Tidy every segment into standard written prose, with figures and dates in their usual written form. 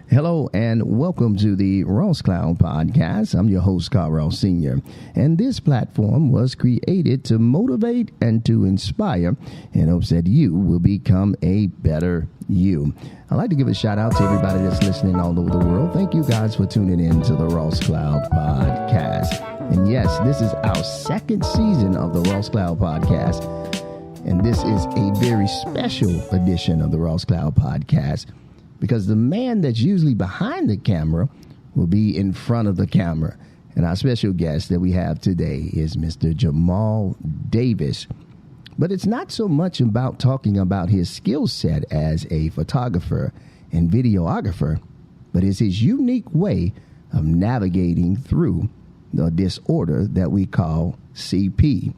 Hello and welcome to the Ross Cloud Podcast. I'm your host, Carl Sr. And this platform was created to motivate and to inspire in hopes that you will become a better you. I'd like to give a shout out to everybody that's listening all over the world. Thank you guys for tuning in to the Ross Cloud Podcast. And yes, this is our second season of the Ross Cloud Podcast. And this is a very special edition of the Ross Cloud Podcast, because the man that's usually behind the camera will be in front of the camera. And our special guest that we have today is Mr. Jamaal Davis. But it's not so much about talking about his skill set as a photographer and videographer, but it's his unique way of navigating through the disorder that we call CP,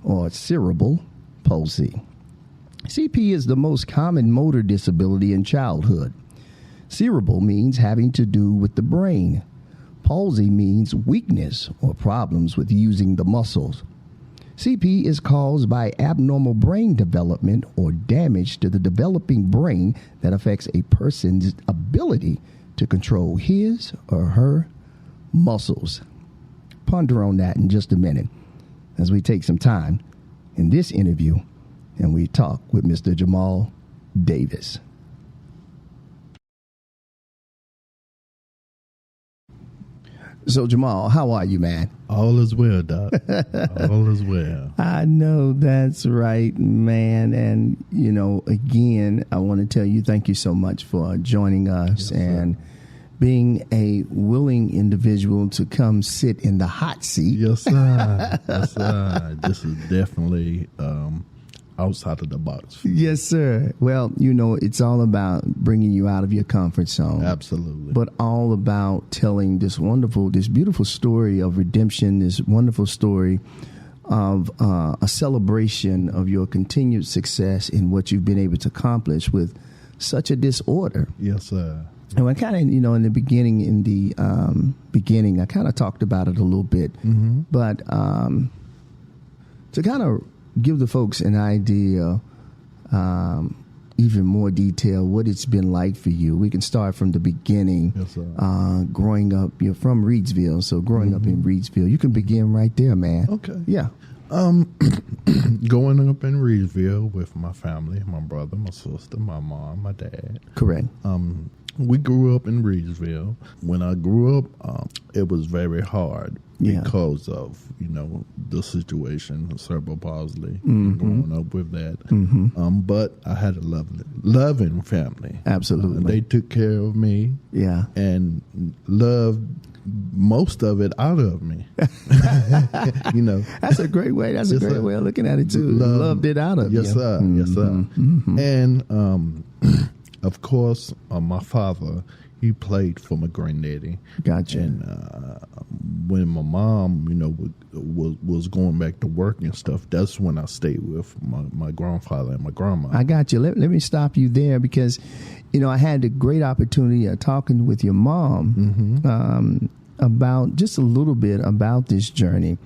or Cerebral Palsy. CP is the most common motor disability in childhood. Cerebral means having to do with the brain. Palsy means weakness or problems with using the muscles. CP is caused by abnormal brain development or damage to the developing brain that affects a person's ability to control his or her muscles. Ponder on that in just a minute as we take some time in this interview and we talk with Mr. Jamaal Davis. So, Jamaal, how are you, man? All is well, Doc. All is well. I know that's right, man. And, you know, again, I want to tell you thank you so much for joining us and being a willing individual to come sit in the hot seat. Yes, sir. Yes, sir. This is definitely outside of the box. Yes, sir. Well, you know, it's all about bringing you out of your comfort zone. Absolutely. But all about telling this beautiful story of redemption, this wonderful story of a celebration of your continued success in what you've been able to accomplish with such a disorder. Yes, sir. And I kind of, you know, in the beginning, I kind of talked about it a little bit, but to kind of give the folks an idea, even more detail, what it's been like for you. We can start from the beginning. Yes, sir. Growing up, you're from Reedsville, so growing up in Reedsville, you can begin right there, man. Okay. Yeah. Growing up in Reedsville with my family, my brother, my sister, my mom, my dad. Correct. We grew up in Reedsville. When I grew up, it was very hard because of, you know, the situation, cerebral palsy, growing up with that. But I had a loving family. Absolutely. They took care of me. Yeah. And loved most of it out of me. You know. That's a great way. That's a great way of looking at it, too. Loved it out of you. Yes, sir. Yes, sir. And, of course, my father, he played for my granddaddy. Gotcha. And when my mom, you know, was going back to work and stuff, that's when I stayed with my grandfather and my grandma. I got you. Let me stop you there because, you know, I had the great opportunity of talking with your mom about just a little bit about this journey.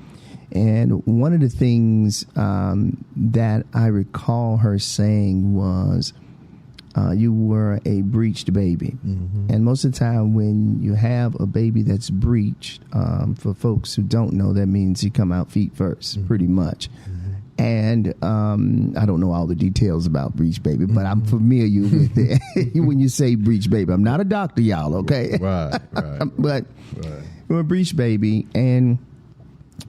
And one of the things that I recall her saying was, you were a breached baby. And most of the time when you have a baby that's breached, for folks who don't know, that means you come out feet first, pretty much. And I don't know all the details about breached baby, but I'm familiar with it. When you say breached baby, I'm not a doctor, y'all, okay? Right. But you're a breached baby, and,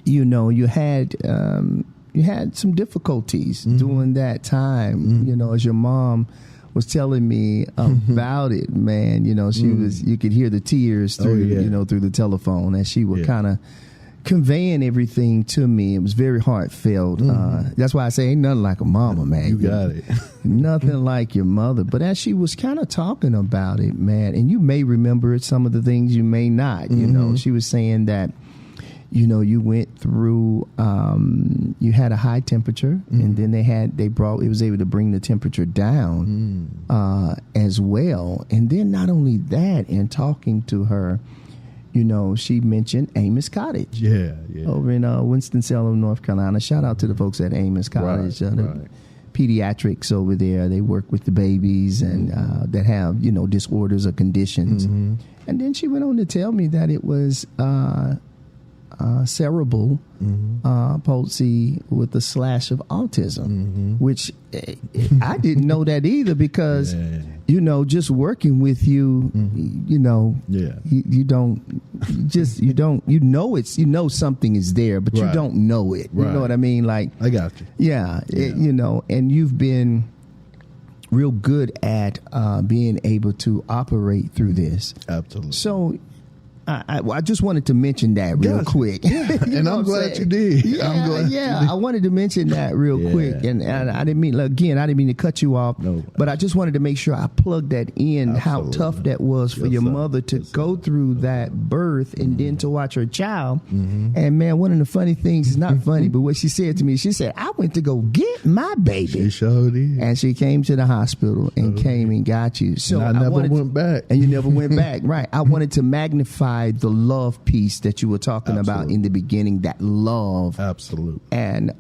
you know, you had some difficulties during that time, you know, as your mom was telling me about it, man. You know, you could hear the tears through, you know, through the telephone as she was kind of conveying everything to me. It was very heartfelt. That's why I say ain't nothing like a mama, man. You got it. Nothing like your mother. But as she was kind of talking about it, man, and you may remember some of the things, you may not, you know, she was saying that, you know, you went through, you had a high temperature, and then it was able to bring the temperature down as well. And then not only that, in talking to her, you know, she mentioned Amos Cottage. Yeah. Over in Winston-Salem, North Carolina. Shout out to the folks at Amos Cottage. Right. pediatrics over there. They work with the babies and that have, disorders or conditions. Mm-hmm. And then she went on to tell me that it was cerebral palsy with a slash of autism, which I didn't know that either because, just working with you, you know something is there, but you don't know it. You know what I mean? Like, I got you. Yeah. And you've been real good at being able to operate through this. Absolutely. So I just wanted to mention that real quick. And I'm glad you did. Yeah, I'm glad you did. I wanted to mention that real quick. And I didn't mean, again, I didn't mean to cut you off. No. But I just wanted to make sure I plugged that in, how tough that was for your mother to go through that birth and then to watch her child. And man, one of the funny things, is not funny, but what she said to me, she said, I went to go get my baby. She sure did. And she came to the hospital and came and got you. So and I never went back. And you never went back. Right. I wanted to magnify the love piece that you were talking about in the beginning, that love. Absolutely. And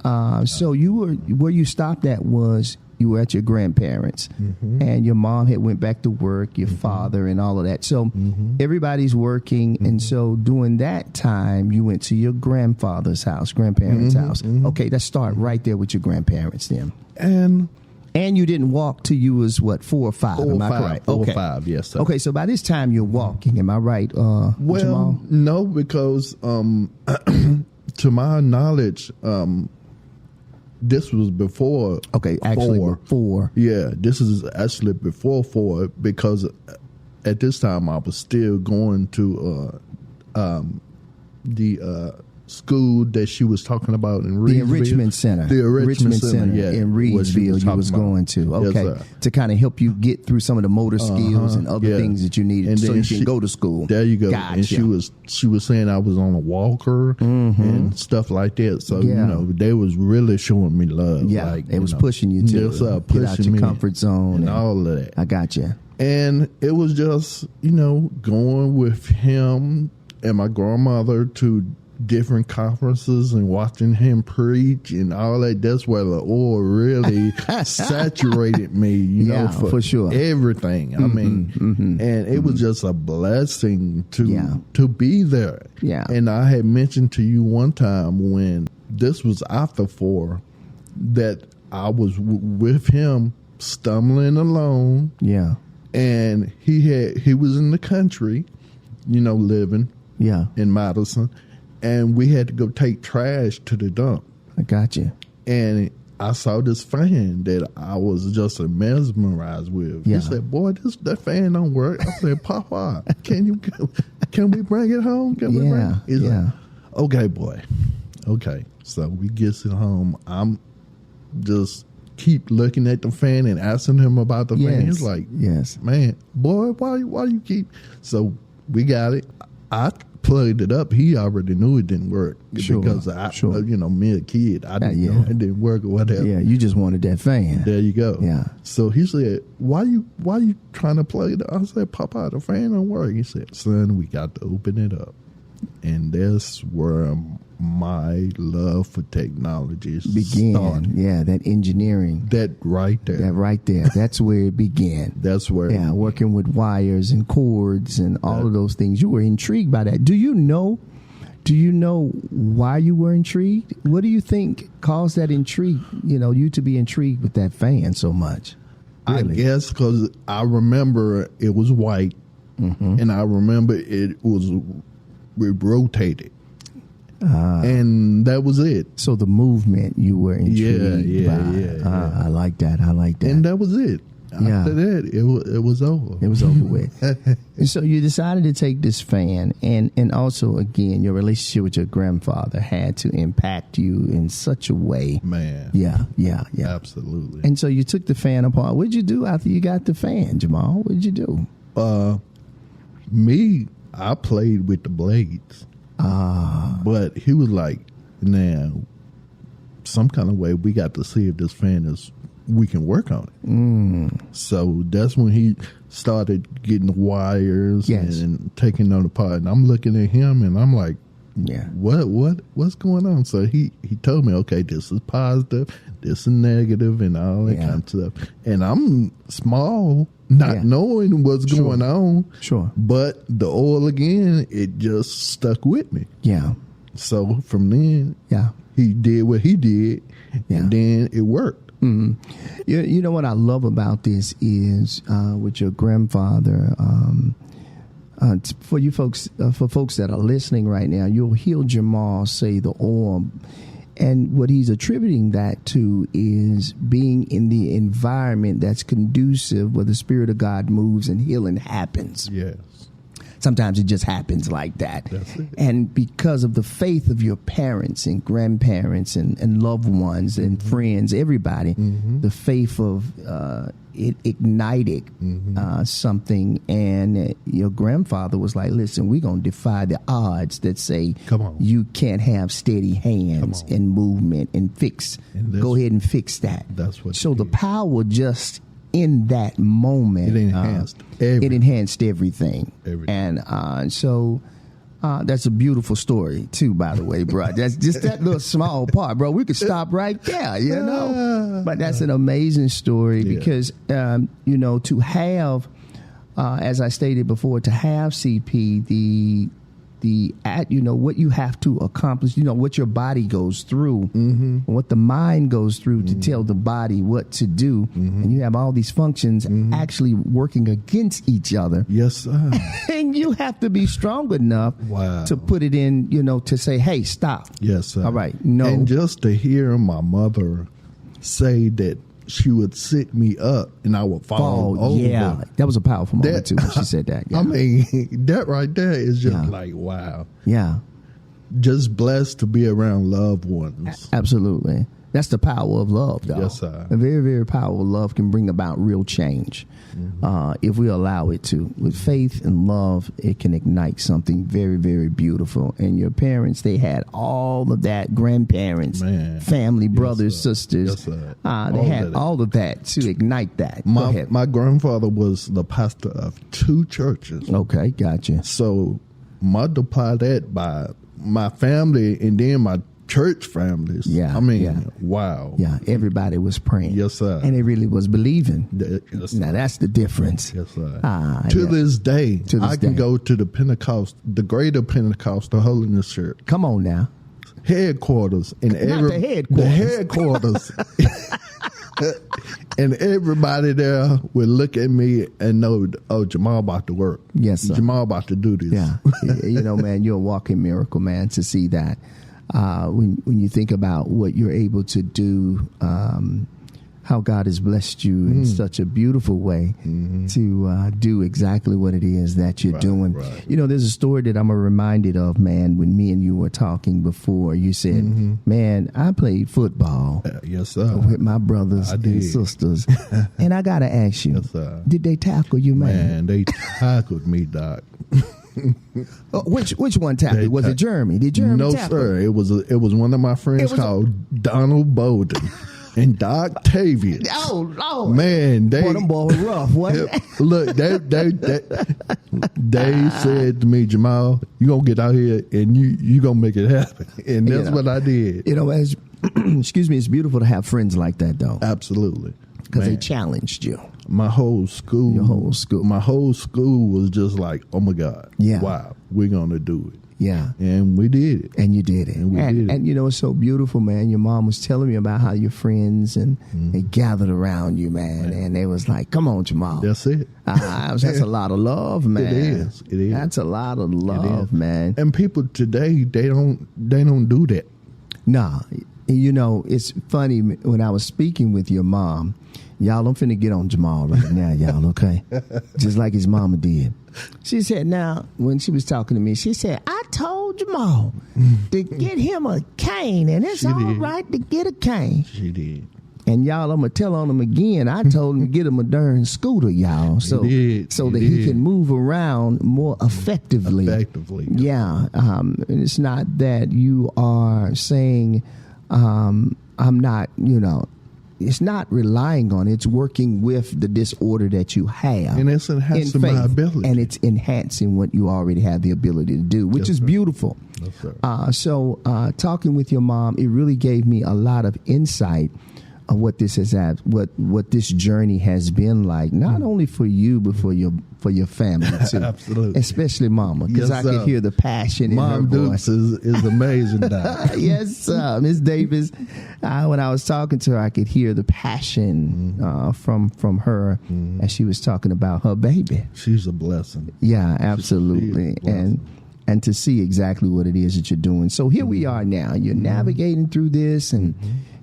so you were, where you stopped at was you were at your grandparents and your mom had went back to work, your father and all of that. So everybody's working. And so during that time, you went to your grandfather's house, grandparents' house. Okay, let's start right there with your grandparents then. And you didn't walk till you was, 4 or 5? Am I correct? 4 or 5, yes, sir. Okay, so by this time you're walking. Am I right, Jamaal? No, because to my knowledge, this was before. Okay, actually 4. Before. Yeah, this is actually before 4 because at this time I was still going to the school that she was talking about in Reedsville. The enrichment center. The enrichment center, yeah, in Reedsville you was going to. Okay. Yes, to kind of help you get through some of the motor skills and other things that you needed so you can go to school. There you go. Gotcha. And she was saying I was on a walker and stuff like that. So, they was really showing me love. Yeah, like, it was pushing you to get out your comfort zone. And all of that. I got you. And it was just, going with him and my grandmother to different conferences and watching him preach and all that. That's where the oil really saturated me, for sure. Everything. I mean, and it was just a blessing to be there. Yeah. And I had mentioned to you one time when this was after 4 that I was with him stumbling along. Yeah. And he was in the country, living in Madison. And we had to go take trash to the dump. I got you. And I saw this fan that I was just mesmerized with. Yeah. He said, "Boy, that fan don't work." I said, "Papa, can we bring it home? Can we bring it?" He's like, "Okay, boy. Okay." So we gets it home. I'm just keep looking at the fan and asking him about the fan. He's like, "Yes, man, boy, why you keep?" So we got it. I plugged it up. He already knew it didn't work because me a kid, I didn't know it didn't work or whatever. Yeah, you just wanted that fan. There you go. Yeah. So he said, "Why you trying to plug it up?" I said, "Papa, the fan don't work." He said, "Son, we got to open it up," and that's where my love for technology began. Started. Yeah, that engineering. That right there. That's where it began. That's where. Yeah, working with wires and cords and all of those things. You were intrigued by that. Do you know why you were intrigued? What do you think caused that intrigue? You to be intrigued with that fan so much. Really? I guess because I remember it was white, and I remember it rotated. And that was it. So the movement you were intrigued by. Yeah. I like that. And that was it. After that, it was over. It was over with. And so you decided to take this fan, and also, again, your relationship with your grandfather had to impact you in such a way. Man. Yeah. Absolutely. And so you took the fan apart. What did you do after you got the fan, Jamaal? What did you do? I played with the blades. But he was like, now, some kind of way we got to see if this fan we can work on it. So that's when he started getting the wires and taking them apart. And I'm looking at him and I'm like, what's going on? So he told me, okay, this is positive, this is negative, and all that kind of stuff. And I'm small, not knowing what's going on. Sure. But the oil again, it just stuck with me. Yeah. So from then, he did what he did, and then it worked. Mm-hmm. You know what I love about this is with your grandfather. For you folks, for folks that are listening right now, you'll hear Jamaal say the oil, and what he's attributing that to is being in the environment that's conducive where the Spirit of God moves and healing happens. Yes. Sometimes it just happens like that. That's it. And because of the faith of your parents and grandparents and loved ones and friends, everybody, the faith of it ignited something. And your grandfather was like, listen, we're going to defy the odds that say you can't have steady hands and movement and fix. And go ahead and fix that. That's what. So the power just in that moment, it enhanced everything. And so that's a beautiful story too, by the way, bro. That's just that little small part, bro. We could stop right there, you know. But that's an amazing story because, you know, to have, as I stated before, to have CP, you know, what you have to accomplish, you know, what your body goes through, what the mind goes through to tell the body what to do. And you have all these functions actually working against each other. Yes, sir. And you have to be strong enough to put it in, you know, to say, hey, stop. Yes, sir. All right. No. And just to hear my mother say that she would sit me up and I would fall over. Yeah, that was a powerful moment too when she said that. Yeah. I mean, that right there is just like, wow. Yeah. Just blessed to be around loved ones. Absolutely. That's the power of love, though. Yes, sir. A very, very powerful love can bring about real change if we allow it to. With faith and love, it can ignite something very, very beautiful. And your parents, they had all of that. Grandparents, family, brothers, sisters. Yes, they had all of that to ignite that. My grandfather was the pastor of 2 churches. Okay, gotcha. So multiply that by my family and then my church families. Yeah. I mean, wow. Yeah, everybody was praying. Yes, sir. And they really was believing. Yes, sir. Now, that's the difference. Yes, sir. To this day, I can go to the Greater Pentecostal Holiness Church. Come on now. Headquarters. And the headquarters. And everybody there would look at me and know, oh, Jamaal about to work. Yes, sir. Jamaal about to do this. Yeah. You know, man, you're a walking miracle, man, to see that. When you think about what you're able to do, how God has blessed you in such a beautiful way to do exactly what it is that you're doing. Right. You know, there's a story that I'm reminded of, man, when me and you were talking before. You said, man, I played football yes, sir. with my brothers and sisters. And I got to ask you, did they tackle you, man? Man, they tackled me, Doc. Which one tackled? Was it Jeremy? Did Jeremy No, tackle? sir. It was one of my friends called Donald Bowden and Doc Tavius. Oh, Lord. Man, them boys were rough, wasn't it? Look, they said to me, Jamaal, you gonna get out here and you gonna make it happen. And that's what I did. You know, excuse me, it's beautiful to have friends like that, though. Absolutely. Because they challenged you. My whole school. Your whole school. My whole school was just like, oh my God. Yeah. Wow, we're gonna do it. Yeah. And we did it. And you did it. And we did it. And you know, it's so beautiful, man. Your mom was telling me about how your friends and they gathered around you, man. And they was like, come on, Jamaal. That's it. That's a lot of love, man. It is. That's a lot of love, man. And people today, they don't do that. Nah. You know, it's funny when I was speaking with your mom. Y'all, I'm finna get on Jamaal right now, y'all, okay? Just like his mama did. She said, now, when she was talking to me, she said, I told Jamaal to get him a cane, and it's all right to get a cane. She did. And y'all, I'm going to tell on him again. I told him to get him a darn scooter, y'all, so that he can move around more effectively. Yeah. And it's not that you are saying, I'm not, you know, it's not relying on it. It's working with the disorder that you have. And it's enhancing my ability. And it's enhancing what you already have the ability to do, which is beautiful. Yes, sir. So talking with your mom, it really gave me a lot of insight of what this what this journey has been like, not only for you, but for your family too. Absolutely. Especially Mama, because I could hear the passion in her voice. Mom is amazing now. Yes, Miss Davis. When I was talking to her, I could hear the passion from her as she was talking about her baby. She's a blessing. Yeah, absolutely. And to see exactly what it is that you're doing. So here we are now. You're navigating through this, and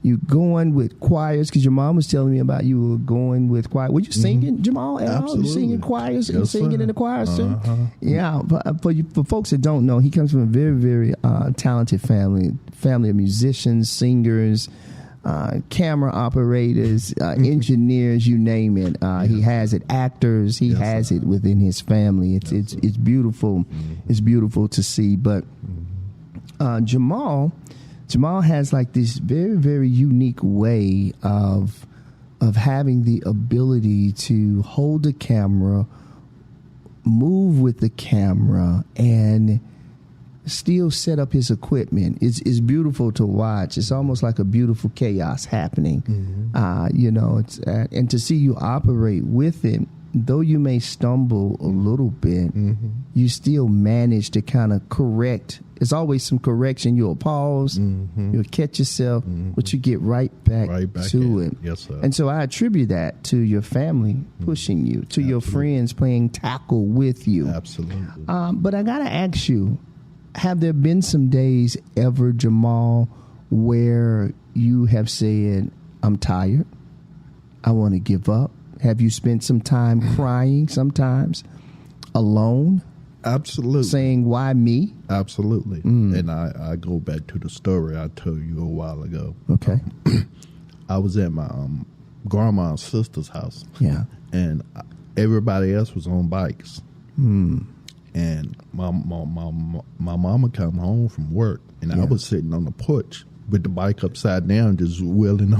you going with choirs, because your mom was telling me about you were going with choir. Were you singing, Jamaal, at all? You singing choirs? Yes, singing sir. in the choirs too? Yeah. For folks that don't know, he comes from a very, very talented family of musicians, singers, camera operators, engineers, you name it. He has it. Actors, he has it within his family. It's beautiful. It's beautiful to see. But Jamaal has like this very, very unique way of having the ability to hold the camera, move with the camera, and still set up his equipment. It's beautiful to watch. It's almost like a beautiful chaos happening. And to see you operate with it, though you may stumble a little bit, you still manage to kind of correct. There's always some correction. You'll pause, you'll catch yourself, but you get right back to it. Yes, sir. And so I attribute that to your family pushing you, to your friends playing tackle with you. Absolutely. But I got to ask you, have there been some days ever, Jamaal, where you have said, I'm tired, I want to give up? Have you spent some time crying sometimes, alone? Absolutely. Saying, why me? Absolutely. And I go back to the story I told you a while ago. Okay. I was at my grandma's sister's house. Yeah. And everybody else was on bikes. And my mama come home from work, and I was sitting on the porch with the bike upside down, just wheeling,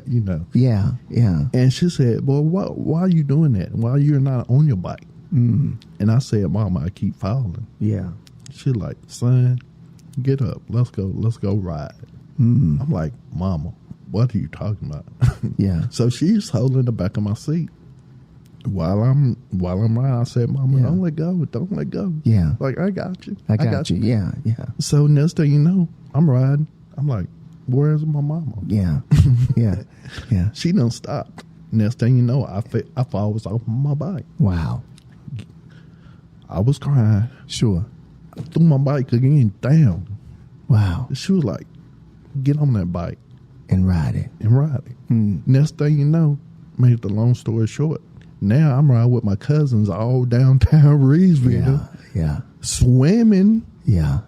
you know. Yeah, yeah. And she said, "Boy, why are you doing that? Why you're not on your bike?" And I said, "Mama, I keep falling." Yeah. She's like, "Son, get up. Let's go ride." I'm like, "Mama, what are you talking about?" Yeah. So she's holding the back of my seat. While I'm riding, I said, "Mama, don't let go. Yeah. Like, I got you. I got you. Yeah, yeah. So next thing you know, I'm riding. I'm like, where's my mama? Yeah. Yeah. Yeah. She done stopped. Next thing you know, I falls off my bike. Wow. I was crying. Sure. I threw my bike again down. Wow. She was like, get on that bike. And ride it. Next thing you know, make the long story short, now I'm riding with my cousins all downtown Reedsville. Yeah. Swimming. Yeah.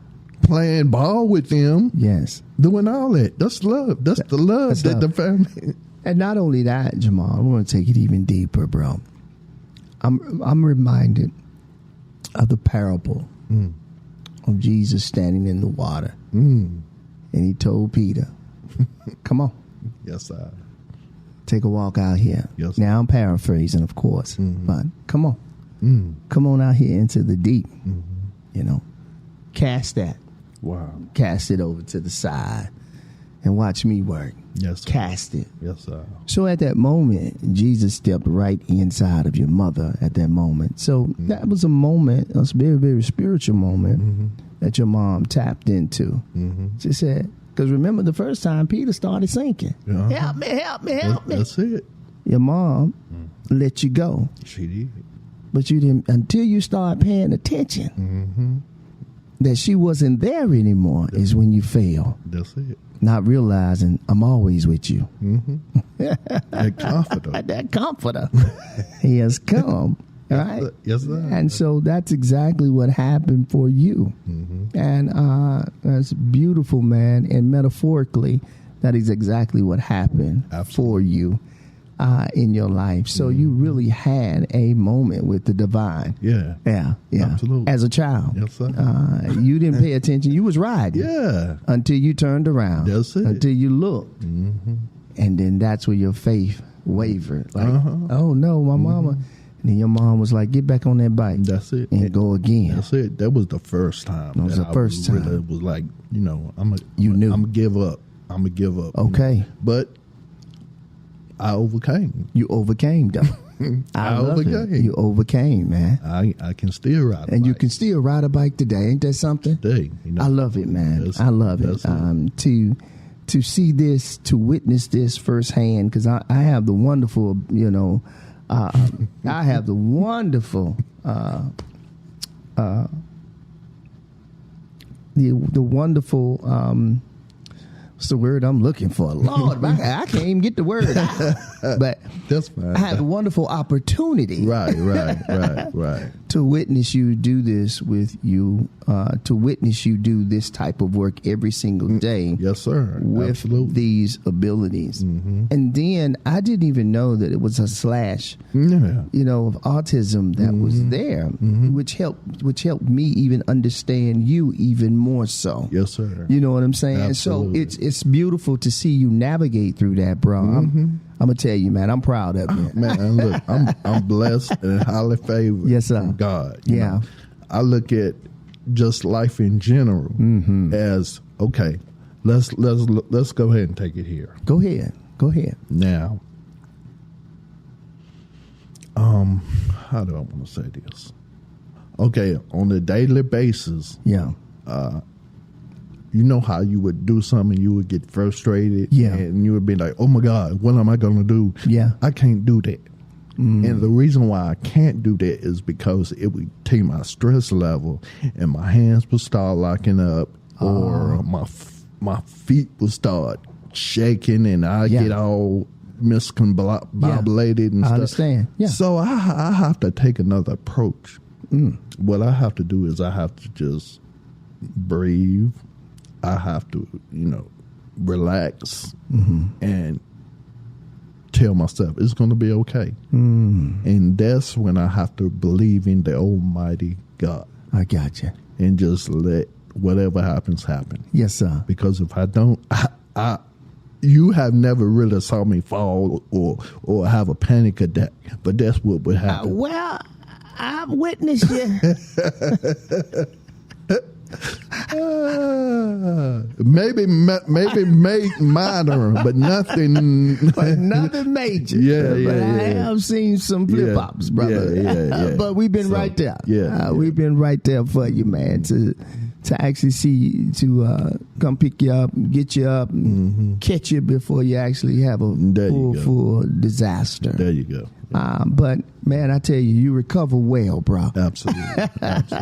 Playing ball with them. Yes. Doing all that. That's love. That's the love that the family. And not only that, Jamaal, I want to take it even deeper, bro. I'm reminded of the parable of Jesus standing in the water. And he told Peter, come on. Yes, sir. Take a walk out here. Yes, now I'm paraphrasing, of course, but come on. Come on out here into the deep. You know, cast that. Wow. Cast it over to the side and watch me work. Yes, sir. Cast it. Yes, sir. So at that moment, Jesus stepped right inside of your mother at that moment. So that was a moment, a very, very spiritual moment that your mom tapped into. She said, because remember the first time Peter started sinking. Help me, help me, help me. That's it. Your mom let you go. She did. But you didn't, until you start paying attention that she wasn't there anymore is when you fail. That's it. Not realizing I'm always with you. That comforter. That comforter. He has come. Right? Yes, sir. And so that's exactly what happened for you. And that's beautiful, man. And metaphorically, that is exactly what happened for you in your life. So you really had a moment with the divine. Yeah. Yeah. Absolutely. As a child. Yes, sir. You didn't pay attention. You was riding. Yeah. Until you turned around. That's it. Until you looked. and then that's where your faith wavered. Like, oh no, my mama. And then your mom was like, get back on that bike. That's it. And go again. That's it. That was the first time. That was the first time. Really was like, I'm going to give up. I'm going to give up. Okay. But I overcame. You overcame, though. I overcame. You overcame, man. I can still ride a bike. And you can still ride a bike today. Ain't that something? Today. I love it, man. I love it. To see this, to witness this firsthand, because I have the wonderful, I have the wonderful, the wonderful, what's the word I'm looking for? Lord, I can't even get the word out. But that's fine. I have a wonderful opportunity. Right. To witness you do this with you, to witness you do this type of work every single day. Yes, sir. With Absolutely. these abilities. And then I didn't even know that it was a slash, of autism that was there, which helped me even understand you even more so. Yes, sir. You know what I'm saying? Absolutely. So it's beautiful to see you navigate through that, bro. I'm gonna tell you, man, I'm proud of you. Man, look, I'm blessed and highly favored. Yes, sir. From God. You know, I look at just life in general as okay. Let's go ahead and take it here. Go ahead. Now, how do I want to say this? Okay, on a daily basis. Yeah. You know how you would do something, you would get frustrated, and you would be like, "Oh my God, what am I going to do?" Yeah, I can't do that. And the reason why I can't do that is because it would take my stress level, and my hands would start locking up, or my feet would start shaking, and I get all miscombobulated and stuff. I understand. Yeah. So I have to take another approach. What I have to do is I have to just breathe. I have to, relax and tell myself it's going to be okay. And that's when I have to believe in the Almighty God. I got you. And just let whatever happens happen. Yes, sir. Because if I don't, you have never really saw me fall or have a panic attack, but that's what would happen. Well, I've witnessed you. Maybe minor, but nothing. But nothing major. I have seen some flip flops, brother. But we've been right there. We've been right there for you, man. To actually see come pick you up, get you up, and catch you before you actually have a full disaster. There you go. But man, I tell you, you recover well, bro. Absolutely.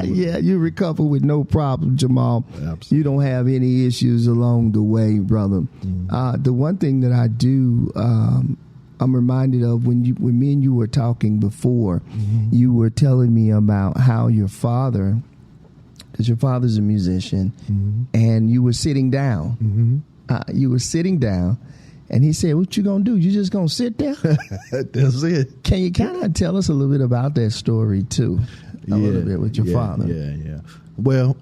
Yeah, you recover with no problem, Jamaal. Absolutely. You don't have any issues along the way, brother. The one thing that I do, I'm reminded of when me and you were talking before, you were telling me about how your father, because your father's a musician, and you were sitting down. You were sitting down. And he said, "What you gonna do? You just gonna sit there?" That's it. Can you kind of tell us a little bit about that story too, a little bit with your father? Yeah. Well,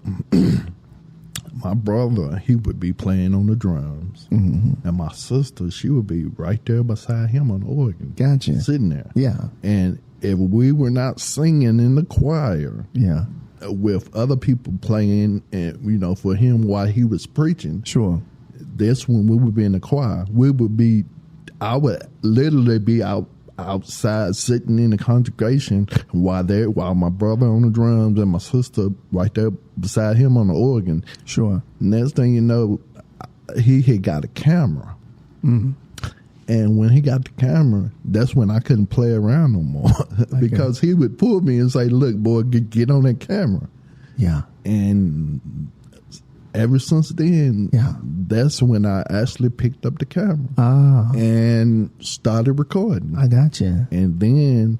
my brother, he would be playing on the drums, and my sister, she would be right there beside him on the organ. Gotcha. Sitting there. Yeah. And if we were not singing in the choir, with other people playing, and for him while he was preaching, sure. That's when we would be in the choir. I would literally be outside sitting in the congregation while my brother on the drums and my sister right there beside him on the organ. Sure. Next thing you know, he had got a camera. And when he got the camera, that's when I couldn't play around no more because he would pull me and say, "Look, boy, get on that camera." Yeah. And ever since then, that's when I actually picked up the camera and started recording. I got you. And then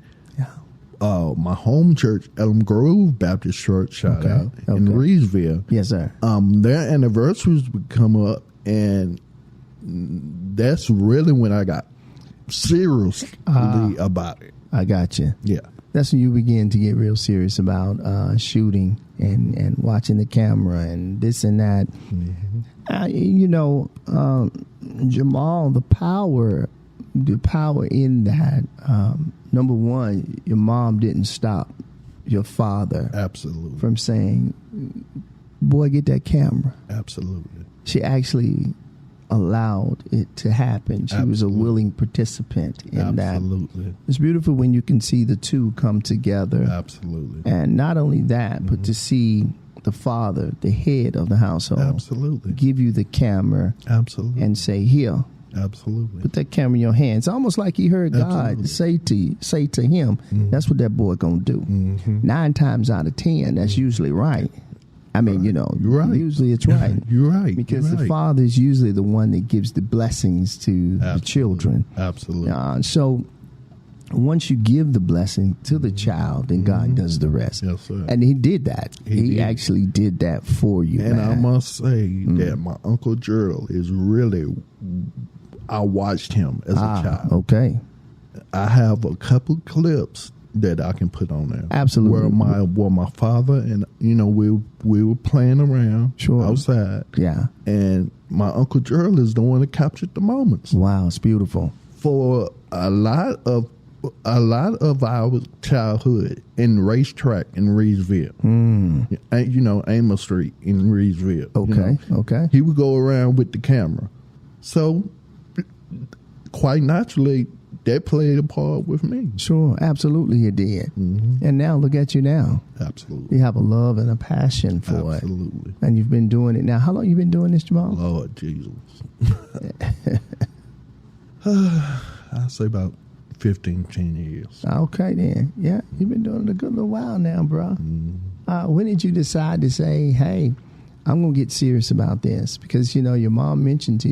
my home church, Elm Grove Baptist Church, shout out, in Reedsville. Yes, sir. Their anniversaries would come up, and that's really when I got seriously about it. I got you. Yeah. That's when you begin to get real serious about shooting and watching the camera and this and that. Jamaal, the power in that. Number one, your mom didn't stop your father Absolutely. from saying, boy, get that camera. Absolutely. She actually allowed it to happen. She was a willing participant in that. Absolutely. It's beautiful when you can see the two come together. Absolutely. And not only that, but to see the father, the head of the household, Absolutely. give you the camera Absolutely. and say, here, Absolutely. put that camera in your hands. Almost like he heard God say to him, that's what that boy gonna do. 9 times out of 10, that's usually right. I mean, You're right. usually it's right. You're right. Because You're the right. father is usually the one that gives the blessings to the children. Absolutely. So once you give the blessing to the child, then God does the rest. Yes, sir. And he did that. He did. actually did that for you. And man. I must say that my Uncle Gerald is really, I watched him as a child. Okay. I have a couple clips that I can put on there. Absolutely. Where my father and, we were playing around outside. Yeah. And my Uncle Gerald is the one that captured the moments. Wow, it's beautiful. For a lot of our childhood in racetrack in Reedsville, Amos Street in Reedsville. Okay. He would go around with the camera. So, quite naturally, that played a part with me. Sure, absolutely it did. And now look at you now. Absolutely. You have a love and a passion for it. Absolutely. And you've been doing it now. How long you been doing this, Jamaal? Lord Jesus. I'd say about 10 years. Okay, then. Yeah, you've been doing it a good little while now, bro. When did you decide to say, hey, I'm going to get serious about this? Because, your mom mentioned to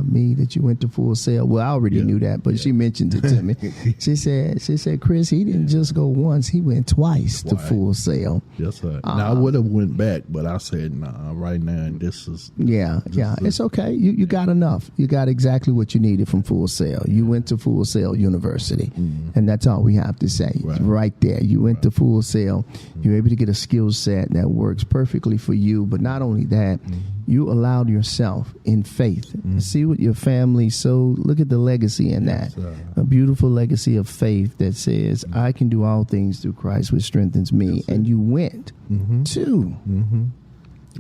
me that you went to Full Sail. Well, I already knew that, but she mentioned it to me. She said, Chris, he didn't just go once. He went twice to Full Sail. Yes, sir. Now, I would have went back, but I said, nah, right now, this is... Yeah. It's okay. You got enough. You got exactly what you needed from Full Sail. You went to Full Sail University, and that's all we have to say. Right there. You went to Full Sail. You're able to get a skill set that works perfectly for you. But not only that, you allowed yourself in faith. See what your family sowed. Look at the legacy in that. A beautiful legacy of faith that says, I can do all things through Christ which strengthens me. And you went to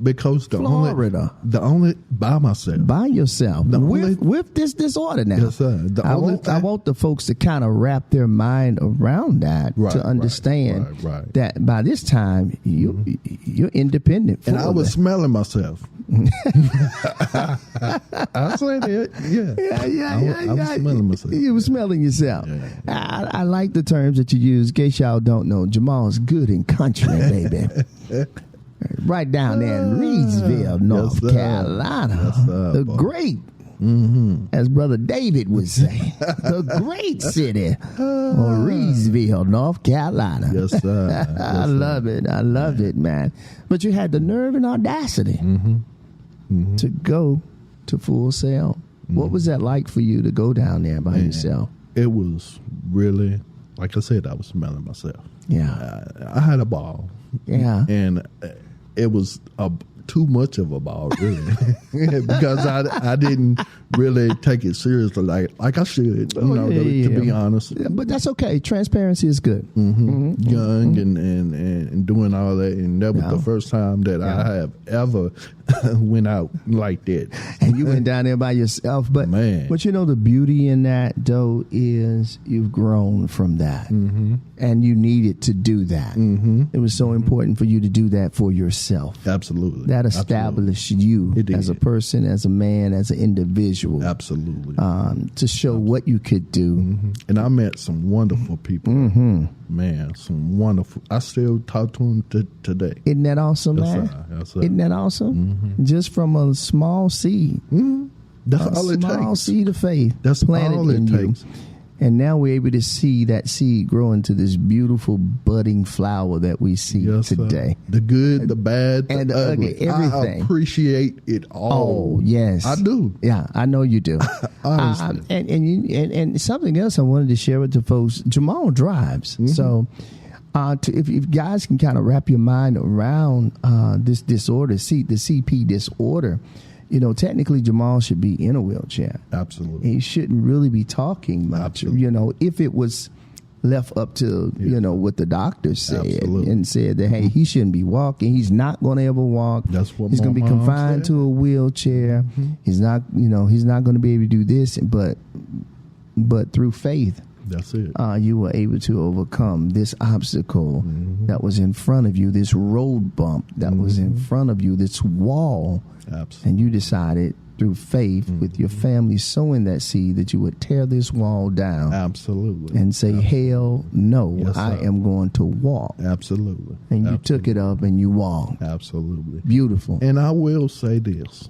because Florida. The only by myself. By yourself. With this disorder now. Yes, sir. I want the folks to kind of wrap their mind around that to understand that by this time you're independent. And I was smelling myself. I said it. Yeah. I was smelling myself. You were smelling yourself. Yeah. I like the terms that you use. In case y'all don't know, Jamaal is good in country, baby. Right down there in Reedsville, North Carolina. Yes, sir, the great, as Brother David would say, the great city of Reedsville, North Carolina. Yes, sir. I love it. I loved it, man. But you had the nerve and audacity to go to Full Sail. What was that like for you to go down there by yourself? It was really, like I said, I was smelling myself. Yeah. I had a ball. Yeah. And it was too much of a ball, really, because I didn't really take it seriously like I should, to be honest. Yeah, but that's okay. Transparency is good. Young and doing all that, and that was the first time that I have ever went out like that. And you went down there by yourself, but the beauty in that though is you've grown from that, and you needed to do that. It was so important for you to do that for yourself. Absolutely. That established you as a person, as a man, as an individual. Absolutely. To show what you could do. And I met some wonderful people. Man, some wonderful. I still talk to them today. Isn't that awesome, man? Yes, sir. Isn't that awesome? Just from a small seed. That's all it takes. A small seed of faith. That's planted all it in takes. You. And now we're able to see that seed grow into this beautiful budding flower that we see today. Sir. The good, the bad, and the ugly, everything. I appreciate it all. Oh, yes. I do. Yeah, I know you do. Honestly. And something else I wanted to share with the folks, Jamaal drives. Mm-hmm. So if guys can kind of wrap your mind around this disorder, the CP disorder, technically Jamaal should be in a wheelchair. Absolutely. He shouldn't really be talking much. Absolutely. If it was left up to, what the doctors said. Absolutely. And said that, hey, he shouldn't be walking. He's not going to ever walk. That's what he's going to be confined to a wheelchair. Mm-hmm. He's not going to be able to do this. But through faith, that's it. You were able to overcome this obstacle that was in front of you, this road bump that was in front of you, this wall. Absolutely. And you decided through faith with your family sowing that seed that you would tear this wall down. Absolutely. And say, hell no, yes, I am going to walk. Absolutely. And you took it up and you walked. Absolutely. Beautiful. And I will say this.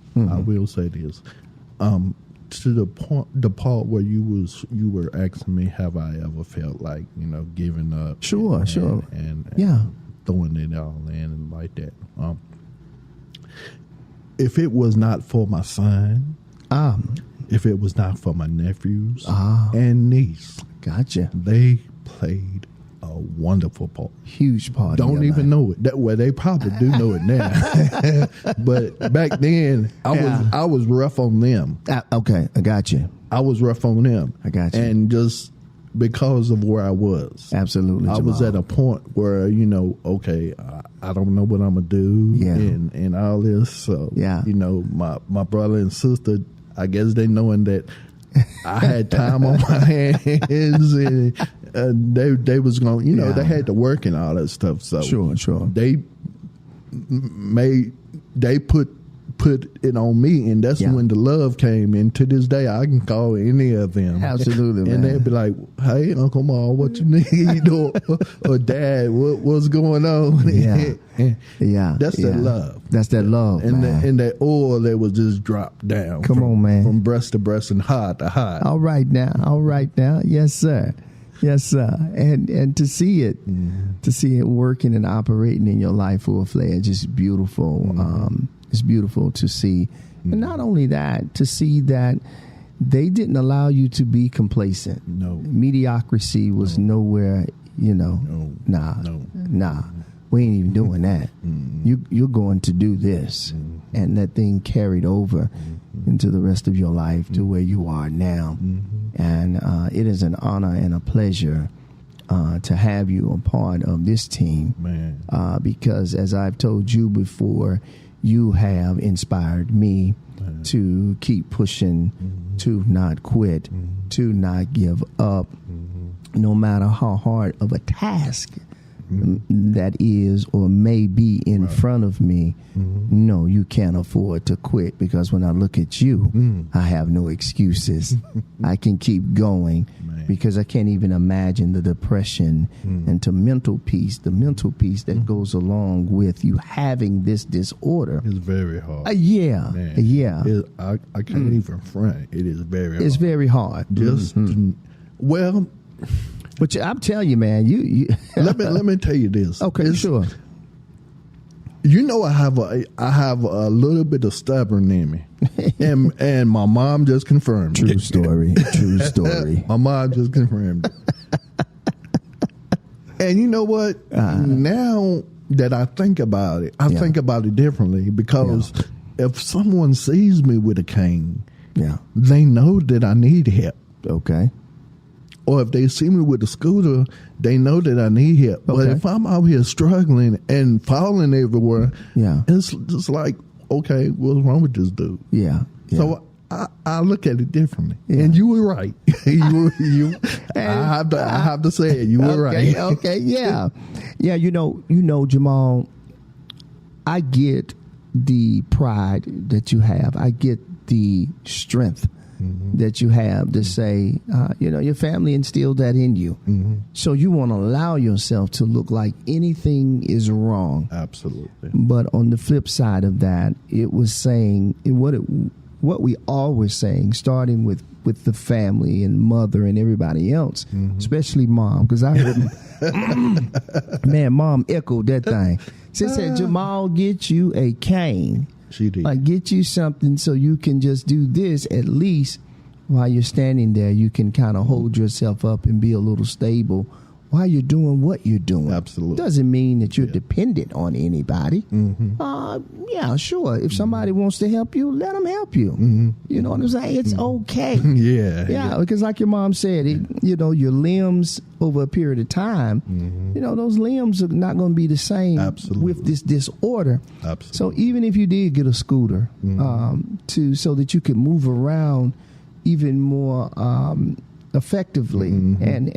To the part where you were asking me, have I ever felt like giving up? Sure. And yeah, throwing it all in and like that. If it was not for my son, if it was not for my nephews and niece, gotcha, they played a wonderful part. Huge part. Don't even know it. They probably do know it now. But back then, I was rough on them. Okay, I got you. I was rough on them. I got you. And just because of where I was. Absolutely, I was at a point where, okay, I don't know what I'm going to do and all this. So, my brother and sister, I guess they knowing that I had time on my hands and they was going, they had to work and all that stuff. So sure. They put it on me, and that's when the love came. And to this day, I can call any of them. Absolutely, and they'd be like, "Hey, Uncle Ma, what you need?" or Dad, what's going on? Yeah, that's that love. That's that love, and man. And that oil that was just dropped down. Come on, man, from breast to breast and heart to heart. All right now, yes, sir. Yes, sir. And to see it, working and operating in your life full fledged is beautiful. It's beautiful to see. And not only that, to see that they didn't allow you to be complacent. No. Mediocrity was nowhere, Nah. We ain't even doing that. You're going to do this. And that thing carried over into the rest of your life to where you are now. And it is an honor and a pleasure to have you a part of this team. Man. Because as I've told you before, you have inspired me to keep pushing, to not quit, to not give up, no matter how hard of a task that is or may be in front of me. No, you can't afford to quit, because when I look at you, I have no excuses. I can keep going. Because I can't even imagine the depression and the mental peace that goes along with you having this disorder. It's very hard. I can't even front. It is very hard. It's very hard. Just, well... But I'm telling you, man, you let me tell you this. Okay, sure. I have a little bit of stubborn in me, and my mom just confirmed True it. Story. My mom just confirmed it. And you know what? Now that I think about it, I think about it differently, because if someone sees me with a cane, they know that I need help. Okay. Or if they see me with a scooter, they know that I need help. But if I'm out here struggling and falling everywhere, it's just like, okay, what's wrong with this dude? Yeah. So I look at it differently. And you were right. I have to say it. You were right. Okay. Yeah. Jamaal, I get the pride that you have. I get the strength that you have to say, your family instilled that in you. So you won't allow yourself to look like anything is wrong. Absolutely. But on the flip side of that, it was saying, what what we always saying, starting with the family and mother and everybody else, especially mom, because I heard, man, mom echoed that thing. She said, Jamaal, get you a cane. She did. Like, get you something so you can just do this. At least while you're standing there, you can kind of hold yourself up and be a little stable while you're doing what you're doing. Absolutely. Doesn't mean that you're dependent on anybody. Yeah, sure. If somebody wants to help you, let them help you. You know what I'm saying? It's okay. Yeah, because like your mom said, your limbs over a period of time, those limbs are not going to be the same with this disorder. Absolutely. So even if you did get a scooter so that you could move around even more effectively and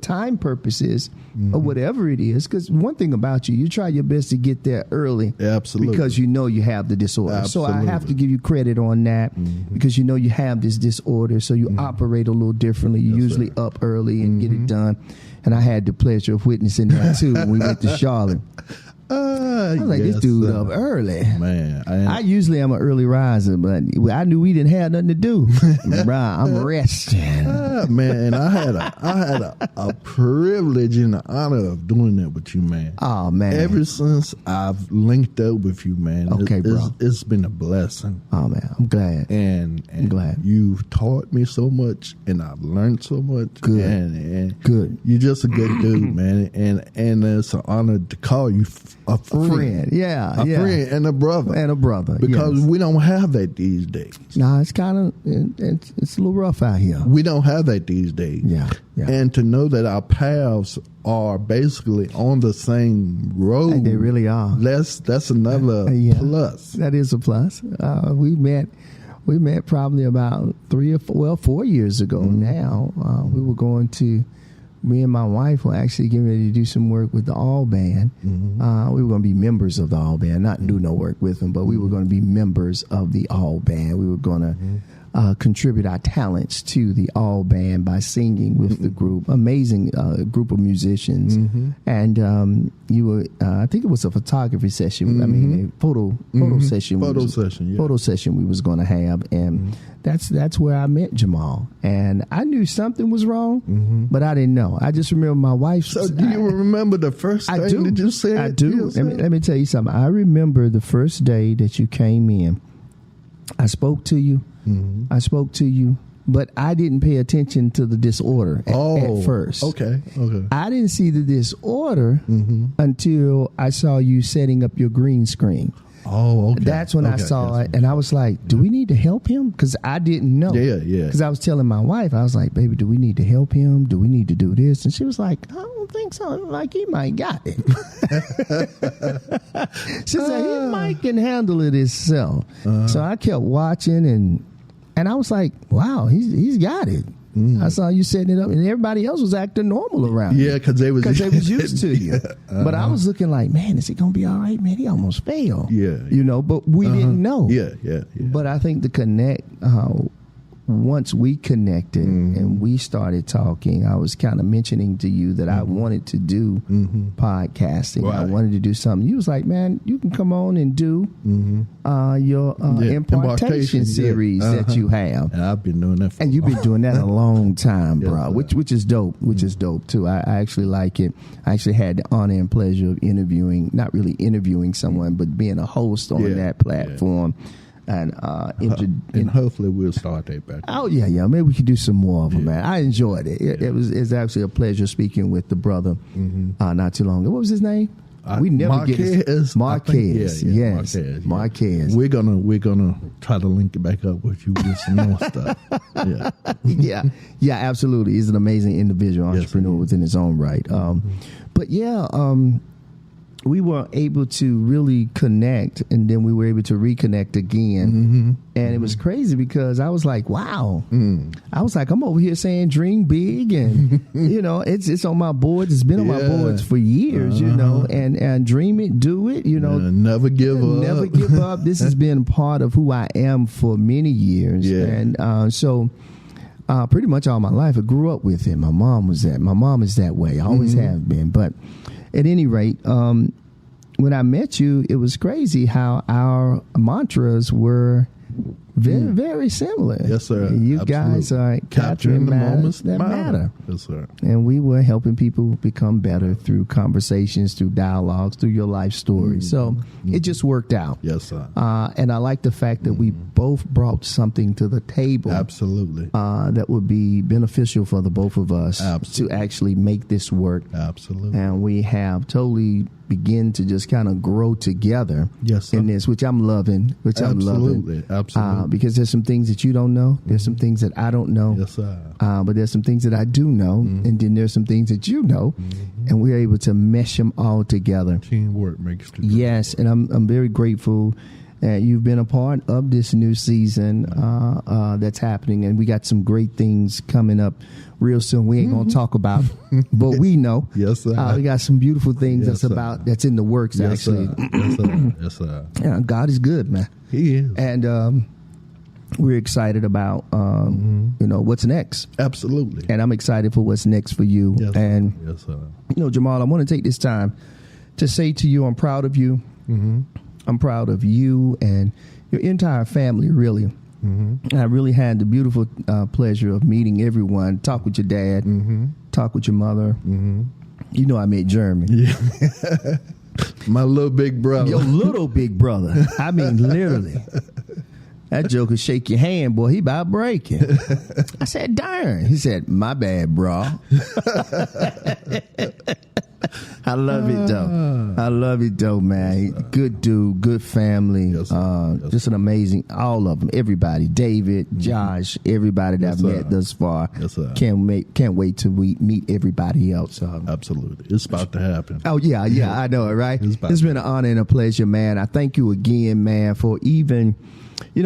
time purposes or whatever it is, because one thing about you try your best to get there early. Absolutely. Because you know you have the disorder. Absolutely. So I have to give you credit on that because you know you have this disorder, so you operate a little differently. You usually up early and get it done. And I had the pleasure of witnessing that too when we went to Charlotte. I was like, this dude up early. Man, I usually am an early riser, but I knew we didn't have nothing to do. I'm resting. Man, I had a privilege and the honor of doing that with you, man. Oh, man. Ever since I've linked up with you, man, okay, bro. It's been a blessing. Oh, man, I'm glad. And I'm glad. You've taught me so much, and I've learned so much. Good. And good. You're just a good dude, man. And it's an honor to call you a friend. Yeah. A friend and a brother. Because we don't have that these days. No, it's kind of, it's a little rough out here. We don't have that these days. Yeah. And to know that our paths are basically on the same road. And they really are. That's another plus. That is a plus. We met probably about 4 years ago now. We were going to, me and my wife were actually getting ready to do some work with the All Band. We were going to be members of the All Band, not do no work with them, but we were going to be members of the All Band. We were going to contribute our talents to the All Band by singing with the group. Amazing group of musicians. And you were, I think it was a photography session. I mean, a photo session. Photo session we was going to have. And that's where I met Jamaal. And I knew something was wrong, but I didn't know. I just remember my wife. So do you remember the first thing that you said? I do. Let me tell you something. I remember the first day that you came in. I spoke to you. But I didn't pay attention to the disorder at first. Okay. I didn't see the disorder until I saw you setting up your green screen. Oh, okay. That's when I saw it, and I was like, do we need to help him? Because I didn't know. Yeah. Because I was telling my wife, I was like, baby, do we need to help him? Do we need to do this? And she was like, I don't think so. Like, he might got it. She said, he might can handle it himself. So I kept watching, and I was like, wow, he's got it. I saw you setting it up, and everybody else was acting normal around you. Yeah, because they was used to you. But I was looking like, man, is it going to be all right? Man, he almost failed. Yeah. But we didn't know. Yeah. But I think the connect, once we connected and we started talking, I was kind of mentioning to you that I wanted to do podcasting. Right. I wanted to do something. You was like, man, you can come on and do your impartation series that you have. And I've been doing that for and you've been doing that a long time, bro, which is dope, dope too. I actually like it. I actually had the honor and pleasure of not really interviewing someone, but being a host on that platform. And hopefully we'll start that back. Oh yeah. Maybe we could do some more of them, man. I enjoyed it. It's actually a pleasure speaking with the brother not too long ago. What was his name? We never Marquez. Marquez. Yes, Marquez. We're gonna try to link it back up with you with some more stuff. Yeah, absolutely. He's an amazing individual, entrepreneur within his own right. But we were able to really connect, and then we were able to reconnect again. And it was crazy because I was like, wow. I was like, I'm over here saying dream big, and it's on my boards. It's been on my boards for years, and dream it, do it, never give up. This has been part of who I am for many years. And so pretty much all my life I grew up with it. My mom is that way. I always have been. But at any rate, when I met you, it was crazy how our mantras were Very, very similar. Yes, sir. You Absolutely. guys are capturing the moments that matter. Yes, sir. And we were helping people become better through conversations, through dialogues, through your life story. So it just worked out. Yes, sir. And I like the fact that we both brought something to the table. Absolutely. That would be beneficial for the both of us Absolutely. to actually make this work. Absolutely. And we have totally begin to just kind of grow together Yes, sir. in this, which I'm loving. Absolutely. Because there's some things that you don't know. There's some things that I don't know. Yes, sir. But there's some things that I do know. And then there's some things that you know. And we're able to mesh them all together. Teamwork makes the dream Yes, work. and I'm very grateful that you've been a part of this new season that's happening, and we got some great things coming up real soon. We ain't gonna talk about, but we know. Yes, sir. We got some beautiful things Yes, that's in the works. Yes, actually, sir. Yes, sir. Yes, sir. Yeah, God is good, man, He is. and we're excited about what's next. Absolutely. And I'm excited for what's next for you. Yes, and sir. Yes, sir. Jamal, I want to take this time to say to you, I'm proud of you. I'm proud of you and your entire family, really. I really had the beautiful pleasure of meeting everyone, talk with your dad, talk with your mother. You know I met Jeremy. Yeah. My little big brother. Your little big brother. I mean, literally. That joker shake your hand, boy. He about breaking. I said, darn. He said, my bad, bro. I love it, though. I love it, though, man. Good dude, good family. Yes, sir. Yes, just an amazing, all of them, everybody. David, Josh, everybody that Yes, I've sir. met thus far. Yes, sir. Can't wait till we meet everybody else. Absolutely. It's about to happen. Oh, yeah, I know it, right? It's been an honor and a pleasure, man. I thank you again, man, for even,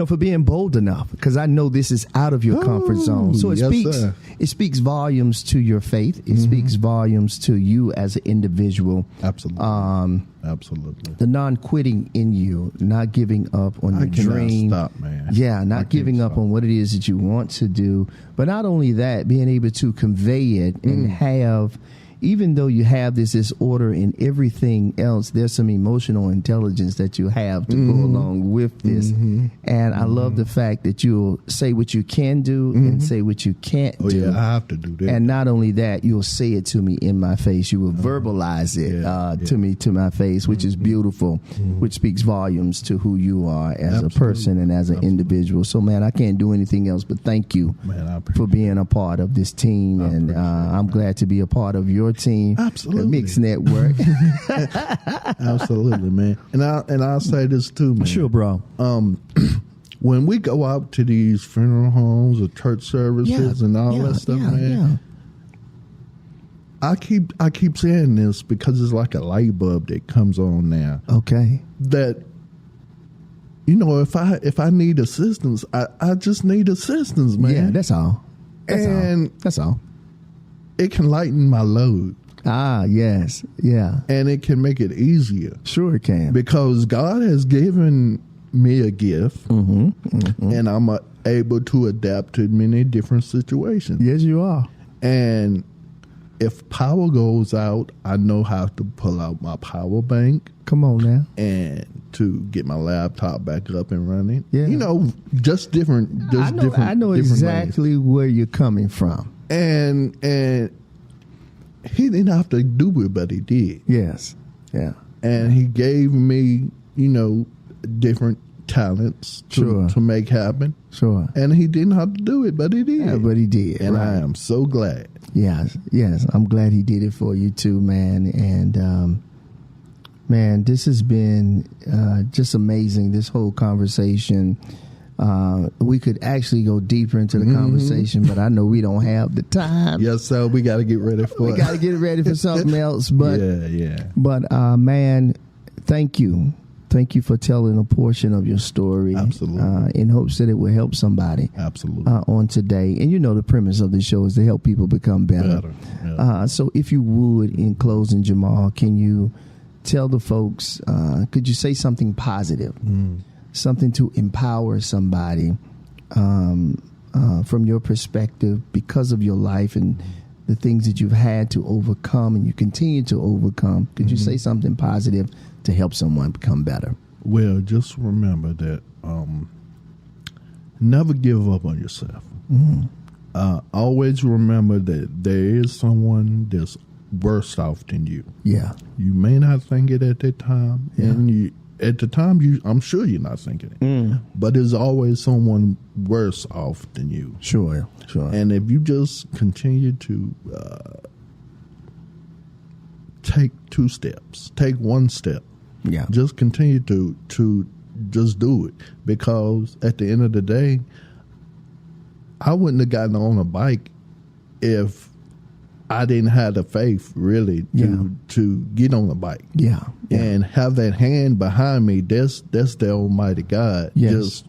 for being bold enough, because I know this is out of your comfort zone. So it speaks volumes to your faith. It speaks volumes to you as an individual. Absolutely. Absolutely. The non-quitting in you, not giving up on your dream. Stop, man. Yeah, not giving up on what it is that you want to do. But not only that, being able to convey it and have, even though you have this disorder in everything else, there's some emotional intelligence that you have to go along with this. And I love the fact that you'll say what you can do and say what you can't do. Yeah, I have to do that. And not only that, you'll say it to me in my face. You will verbalize it to me, to my face, which is beautiful, which speaks volumes to who you are as a person and as an individual. So, man, I can't do anything else but thank you for being a part of this team. And I'm glad to be a part of your team. Absolutely. The Mix Network. Absolutely, man. And I'll say this too, man. Sure, bro. When we go out to these funeral homes or church services and all that stuff, man, I keep saying this because it's like a light bulb that comes on now. Okay. That, if I need assistance, I just need assistance, man. Yeah, that's all. That's all. It can lighten my load. Ah, yes. Yeah. And it can make it easier. Sure it can. Because God has given me a gift, and I'm able to adapt to many different situations. Yes, you are. And if power goes out, I know how to pull out my power bank. Come on now. And to get my laptop back up and running. Yeah. Just different. I know exactly where you're coming from. And he didn't have to do it, but he did. Yes. Yeah. And he gave me, different talents to make happen. Sure. And he didn't have to do it, but he did. Yeah, but he did. And right. I am so glad. Yes. I'm glad he did it for you too, man. And man, this has been just amazing, this whole conversation. We could actually go deeper into the conversation, but I know we don't have the time. Yes, sir. We got to get ready for it. We got to get ready for something else. But yeah. But man, thank you. Thank you for telling a portion of your story. Absolutely. In hopes that it will help somebody. Absolutely. On today. And the premise of the show is to help people become better. Yeah. So if you would, in closing, Jamaal, can you tell the folks, could you say something positive? Something to empower somebody from your perspective because of your life and the things that you've had to overcome and you continue to overcome. Could you say something positive to help someone become better? Well, just remember that never give up on yourself. Always remember that there is someone that's worse off than you. Yeah. You may not think it at that time, and at the time, I'm sure you're not thinking it. But there's always someone worse off than you. Sure. And if you just continue to take 2 steps, take 1 step, just continue to just do it. Because at the end of the day, I wouldn't have gotten on a bike if I didn't have the faith really to get on the bike. And have that hand behind me. That's the Almighty God. Just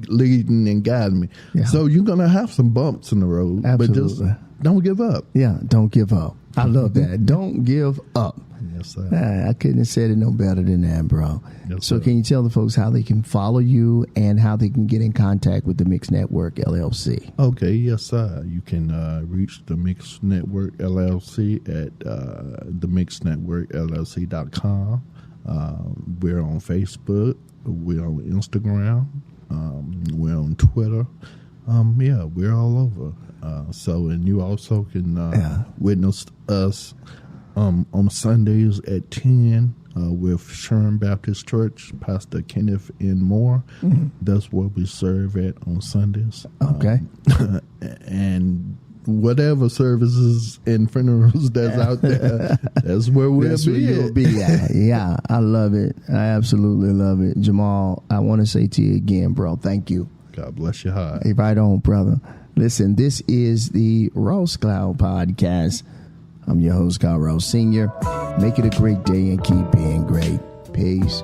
leading and guiding me. So you're gonna have some bumps in the road. Absolutely. But just don't give up. Don't give up. I love that. Don't give up. Yes, sir. I couldn't have said it no better than that, bro. Yes, so sir. Can you tell the folks how they can follow you and how they can get in contact with the Mix Network LLC? Okay, yes, sir. You can reach the Mix Network LLC at themixnetworkllc.com. We're on Facebook. We're on Instagram. We're on Twitter. We're all over. And you also can witness us on Sundays at 10 with Sherman Baptist Church, Pastor Kenneth N. Moore. That's what we serve at on Sundays. Okay. And whatever services and funerals that's out there, that's where you'll be at. Yeah, I love it. I absolutely love it. Jamaal, I want to say to you again, bro, thank you. God bless your heart. Hey, right on, brother. Listen, this is the Ross Cloud Podcast. I'm your host, Carl Sr. Make it a great day and keep being great. Peace.